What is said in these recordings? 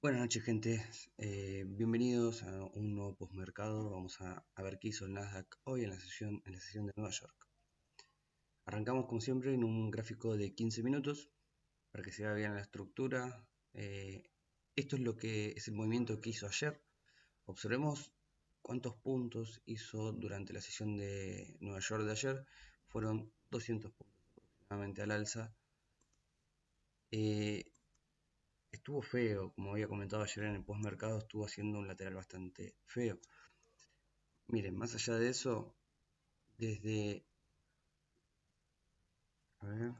Buenas noches, gente. Bienvenidos a un nuevo postmercado. Vamos a ver qué hizo el Nasdaq hoy en la sesión de Nueva York. Arrancamos como siempre en un gráfico de 15 minutos para que se vea bien la estructura. Esto es lo que es el movimiento que hizo ayer. Observemos cuántos puntos hizo durante la sesión de Nueva York de ayer. Fueron 200 puntos aproximadamente al alza. Estuvo feo, como había comentado ayer en el postmercado, estuvo haciendo un lateral bastante feo. Miren, más allá de eso, desde, a ver,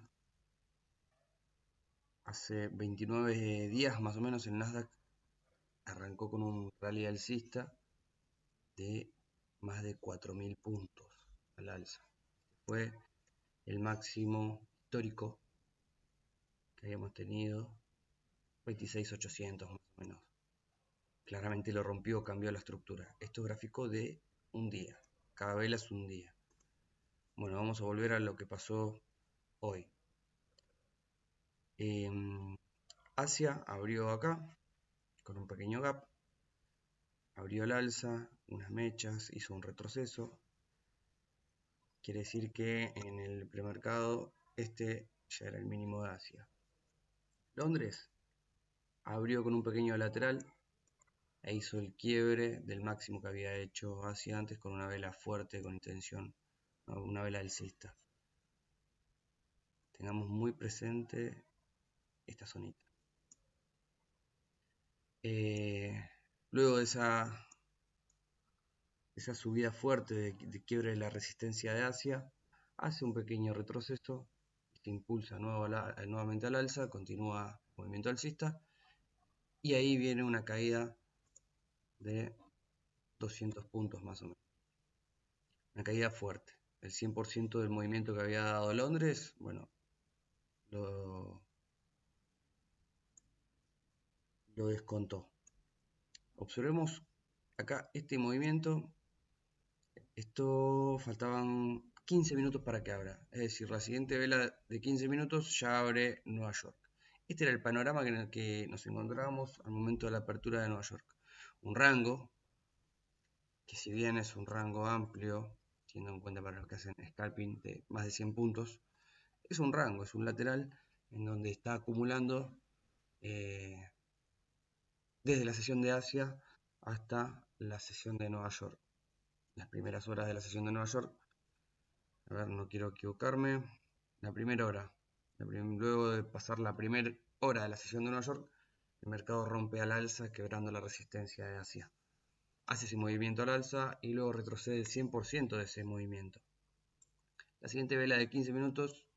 hace 29 días más o menos el Nasdaq arrancó con un rally alcista de más de 4.000 puntos al alza. Fue el máximo histórico que habíamos tenido, 26.800 más o menos. Claramente lo rompió, cambió la estructura. Esto es gráfico de un día. Cada vela es un día. Bueno, vamos a volver a lo que pasó hoy. Asia abrió acá con un pequeño gap, abrió el alza, unas mechas, hizo un retroceso. Quiere decir que en el premercado este ya era el mínimo de Asia. Londres abrió con un pequeño lateral e hizo el quiebre del máximo que había hecho Asia antes con una vela fuerte con intención, una vela alcista. Tengamos muy presente esta zonita. Luego de esa subida fuerte de quiebre de la resistencia de Asia, hace un pequeño retroceso, se impulsa nuevamente al alza, continúa el movimiento alcista y ahí viene una caída de 200 puntos más o menos. Una caída fuerte. El 100% del movimiento que había dado Londres, bueno, lo descontó. Observemos acá este movimiento. Esto faltaban 15 minutos para que abra. Es decir, la siguiente vela de 15 minutos ya abre Nueva York. Este era el panorama en el que nos encontrábamos al momento de la apertura de Nueva York. Un rango, que si bien es un rango amplio, teniendo en cuenta para los que hacen scalping de más de 100 puntos, es un rango, es un lateral en donde está acumulando desde la sesión de Asia hasta la sesión de Nueva York. Las primeras horas de la sesión de Nueva York, a ver, no quiero equivocarme, la primera hora, luego de pasar la primera hora de la sesión de Nueva York, el mercado rompe al alza quebrando la resistencia de Asia. Hace ese movimiento al alza y luego retrocede el 100% de ese movimiento. La siguiente vela de 15 minutos,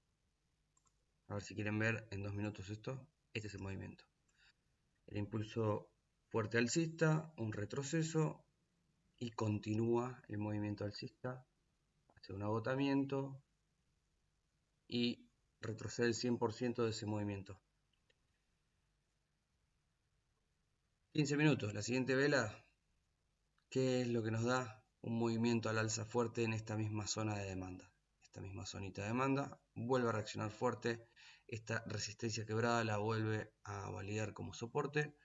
a ver si quieren ver en 2 minutos esto, este es el movimiento. El impulso fuerte alcista, un retroceso y continúa el movimiento alcista, hace un agotamiento y retrocede el 100% de ese movimiento. 15 minutos, la siguiente vela, ¿qué es lo que nos da? Un movimiento al alza fuerte en esta misma zona de demanda. Esta misma zonita de demanda vuelve a reaccionar fuerte. Esta resistencia quebrada la vuelve a validar como soporte.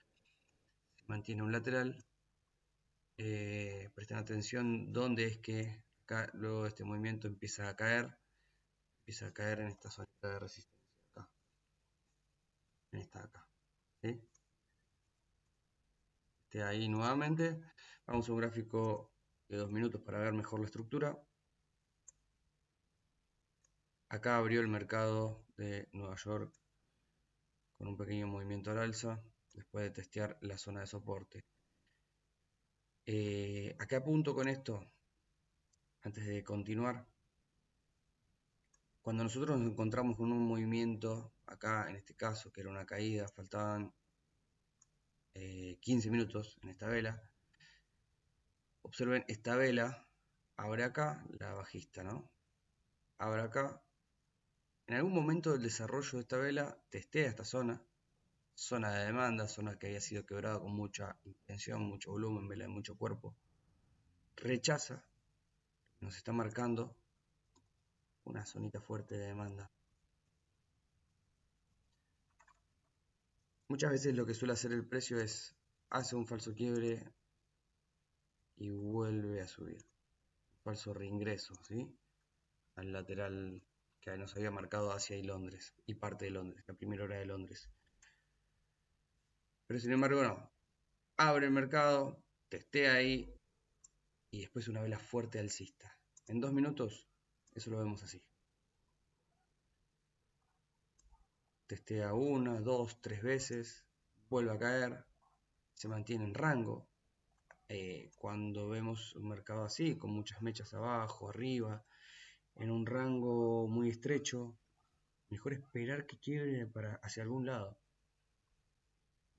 Se mantiene un lateral. Presten atención dónde es que acá luego de este movimiento empieza a caer. Empieza a caer en esta zonita de resistencia. Acá. En esta de acá. ¿Sí? Ahí nuevamente. Vamos a un gráfico de 2 minutos para ver mejor la estructura. Acá abrió el mercado de Nueva York con un pequeño movimiento al alza después de testear la zona de soporte. ¿A qué apunto con esto? Antes de continuar, cuando nosotros nos encontramos con un movimiento, acá en este caso que era una caída, faltaban 15 minutos en esta vela. Observen esta vela, abre acá, la bajista, ¿no? Abre acá. En algún momento del desarrollo de esta vela, testea esta zona de demanda, zona que había sido quebrada con mucha intención, mucho volumen, vela de mucho cuerpo. Rechaza, nos está marcando una zonita fuerte de demanda. Muchas veces lo que suele hacer el precio es hace un falso quiebre y vuelve a subir. Falso reingreso, ¿sí? Al lateral que nos había marcado Asia y Londres, y parte de Londres, la primera hora de Londres. Pero sin embargo no. Abre el mercado, testea ahí y después una vela fuerte alcista. En 2 minutos, eso lo vemos así. Testea una, dos, tres veces, vuelve a caer, se mantiene en rango. Cuando vemos un mercado así, con muchas mechas abajo, arriba, en un rango muy estrecho, mejor esperar que quiebre hacia algún lado.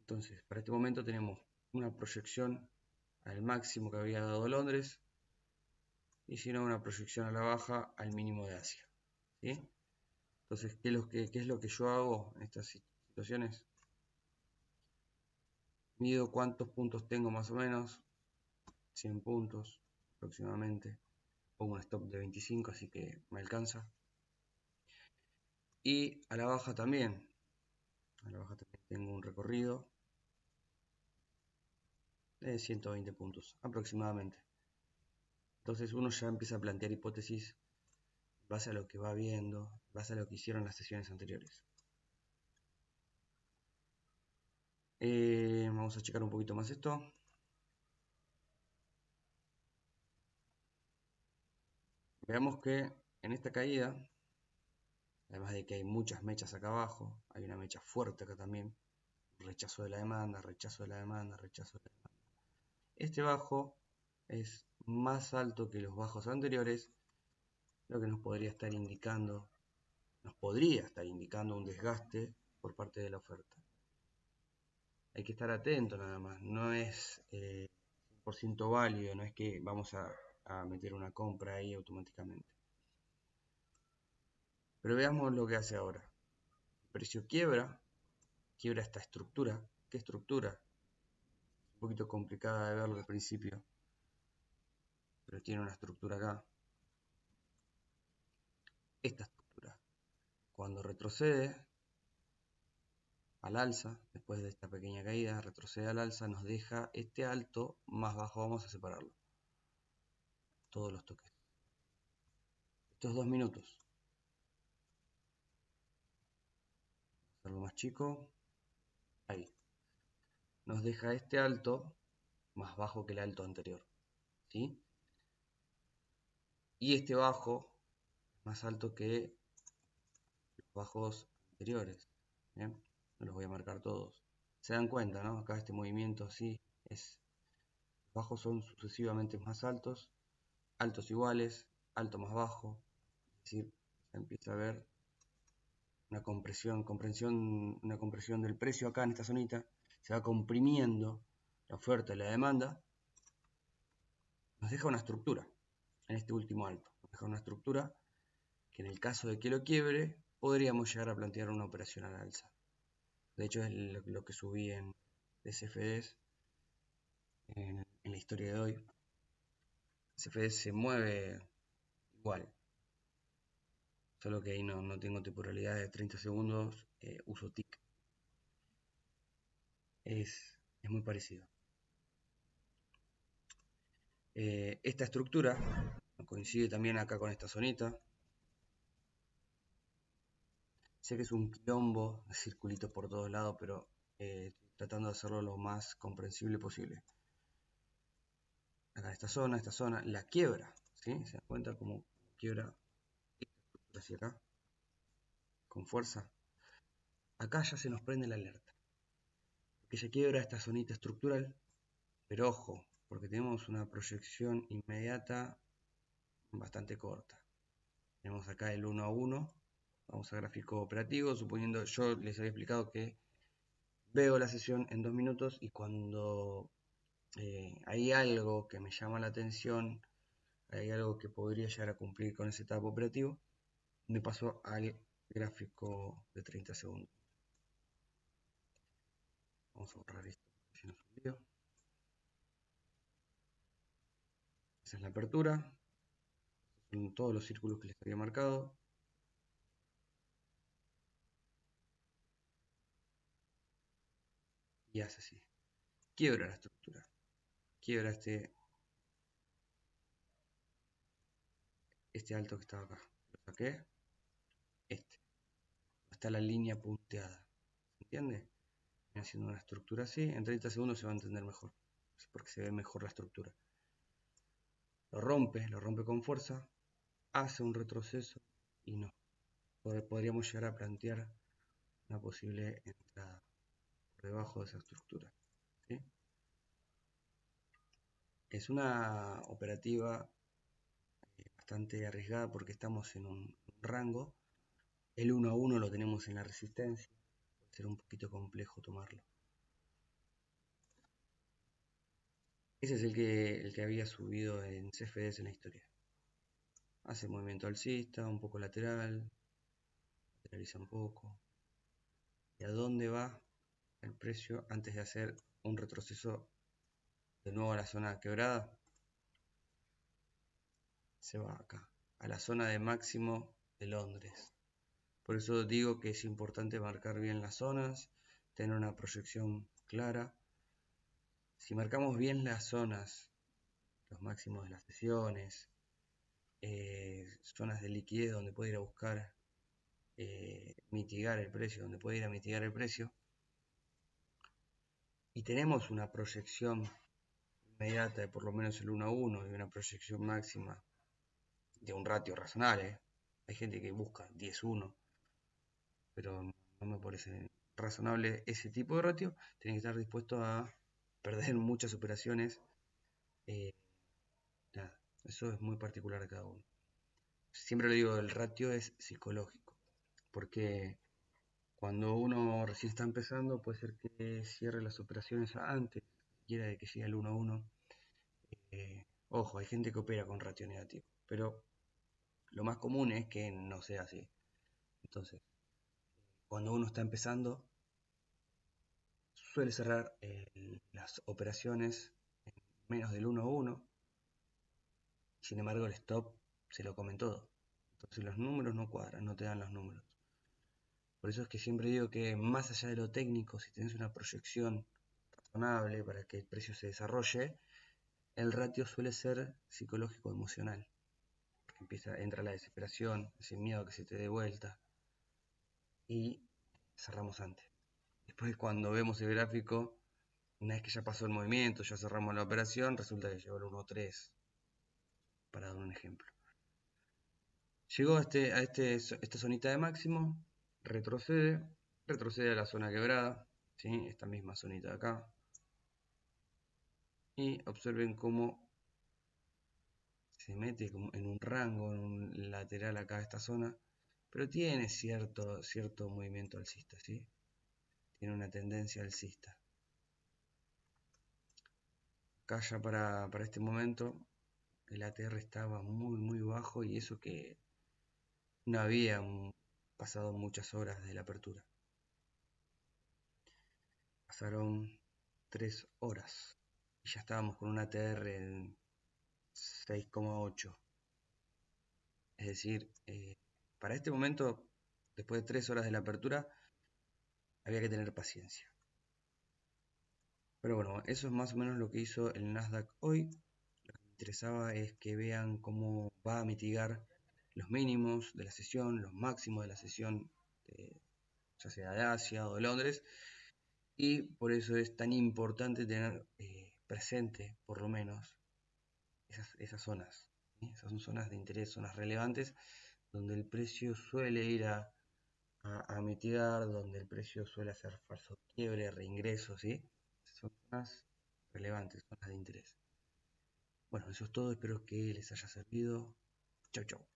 Entonces, para este momento tenemos una proyección al máximo que había dado Londres y si no una proyección a la baja al mínimo de Asia, ¿sí? Entonces, ¿qué es lo que yo hago en estas situaciones? Mido cuántos puntos tengo más o menos, 100 puntos aproximadamente. Pongo un stop de 25, así que me alcanza. Y a la baja también. A la baja también tengo un recorrido de 120 puntos aproximadamente. Entonces uno ya empieza a plantear hipótesis en base a lo que va viendo, en base a lo que hicieron las sesiones anteriores. Vamos a checar un poquito más esto. Veamos que en esta caída, además de que hay muchas mechas acá abajo, hay una mecha fuerte acá también. Rechazo de la demanda, rechazo de la demanda, rechazo de la demanda. Este bajo es más alto que los bajos anteriores, lo que nos podría estar indicando un desgaste por parte de la oferta. Hay que estar atento nada más, no es 100% válido, no es que vamos a meter una compra ahí automáticamente. Pero veamos lo que hace ahora. El precio quiebra esta estructura. ¿Qué estructura? Un poquito complicada de verlo al principio, pero tiene una estructura acá. Esta estructura, cuando retrocede al alza, después de esta pequeña caída, retrocede al alza, nos deja este alto más bajo. Vamos a separarlo. Todos los toques. Estos 2 minutos. Hacerlo más chico. Ahí. Nos deja este alto más bajo que el alto anterior. ¿Sí? Y este bajo más alto que los bajos anteriores. ¿Bien? No los voy a marcar todos. Se dan cuenta, ¿no? Acá este movimiento así es. Los bajos son sucesivamente más altos, altos iguales, alto más bajo. Es decir, se empieza a ver una compresión del precio acá en esta zonita. Se va comprimiendo la oferta y la demanda. Nos deja una estructura en este último alto. Nos deja una estructura que en el caso de que lo quiebre, podríamos llegar a plantear una operación al alza. De hecho, es lo que subí en CFDs en la historia de hoy. CFDs se mueve igual, solo que ahí no tengo temporalidad de 30 segundos, uso tick. Es muy parecido. Esta estructura coincide también acá con esta zonita. Sé que es un quilombo de circulitos por todos lados, pero tratando de hacerlo lo más comprensible posible. Acá esta zona, la quiebra, ¿sí? Se dan cuenta como quiebra esta estructura hacia acá, con fuerza. Acá ya se nos prende la alerta, que se quiebra esta zonita estructural, pero ojo, porque tenemos una proyección inmediata bastante corta. Tenemos acá el 1 a 1, vamos a gráfico operativo, suponiendo, yo les había explicado que veo la sesión en 2 minutos y cuando hay algo que me llama la atención, hay algo que podría llegar a cumplir con ese etapa operativo, me paso al gráfico de 30 segundos. Vamos a borrar esto, si no es un lío. Esa es la apertura, son todos los círculos que les había marcado. y hace así. Quiebra la estructura. Quiebra este alto que estaba acá. Lo saqué. Está la línea punteada. ¿Se entiende? Viene haciendo una estructura así. En 30 segundos se va a entender mejor. Es porque se ve mejor la estructura. Lo rompe con fuerza. Hace un retroceso y no. Podríamos llegar a plantear una posible entrada por debajo de esa estructura. ¿Sí? Es una operativa bastante arriesgada porque estamos en un rango. El 1 a 1 lo tenemos en la resistencia. Puede ser un poquito complejo tomarlo. Ese es el que había subido en CFDs en la historia. Hace movimiento alcista, un poco lateral, lateraliza un poco. ¿Y a dónde va el precio antes de hacer un retroceso de nuevo a la zona quebrada? Se va acá, a la zona de máximo de Londres. Por eso digo que es importante marcar bien las zonas, tener una proyección clara. Si marcamos bien las zonas, los máximos de las sesiones, zonas de liquidez donde puede ir a buscar mitigar el precio, donde puede ir a mitigar el precio, y tenemos una proyección inmediata de por lo menos el 1 a 1 y una proyección máxima de un ratio razonable. Hay gente que busca 10-1, pero no me parece razonable ese tipo de ratio. Tienen que estar dispuestos a perder muchas operaciones. Eh, Nada, eso es muy particular de cada uno. Siempre lo digo, el ratio es psicológico, porque cuando uno recién está empezando, puede ser que cierre las operaciones antes, quiera de que llegue al 1 a 1. Ojo, hay gente que opera con ratio negativo, pero lo más común es que no sea así. Entonces, cuando uno está empezando, suele cerrar las operaciones en menos del 1 a 1. Sin embargo, el stop se lo comen todo. Entonces los números no cuadran, no te dan los números. Por eso es que siempre digo que más allá de lo técnico, si tienes una proyección razonable para que el precio se desarrolle, el ratio suele ser psicológico-emocional. Entra la desesperación, ese miedo a que se te dé vuelta y cerramos antes. Después cuando vemos el gráfico, una vez que ya pasó el movimiento, ya cerramos la operación, resulta que llegó el 1.3, para dar un ejemplo. Llegó a esta zonita de máximo, retrocede a la zona quebrada, ¿sí? Esta misma zonita de acá. Y observen cómo se mete en un rango, en un lateral acá de esta zona, pero tiene cierto movimiento alcista, ¿sí? Tiene una tendencia alcista. Acá ya para este momento el ATR estaba muy bajo y eso que no había pasado muchas horas de la apertura. Pasaron 3 horas y ya estábamos con un ATR en 6,8. Es decir, para este momento, después de 3 horas de la apertura, había que tener paciencia. Pero bueno, eso es más o menos lo que hizo el Nasdaq hoy. Lo que me interesaba es que vean cómo va a mitigar los mínimos de la sesión, los máximos de la sesión, ya sea de Asia o de Londres. Y por eso es tan importante tener presente, por lo menos, esas zonas. ¿Sí? Esas son zonas de interés, zonas relevantes, donde el precio suele ir a mitigar, donde el precio suele hacer falso quiebre, reingreso, ¿sí? Son zonas relevantes, zonas de interés. Bueno, eso es todo, espero que les haya servido. Chau, chau.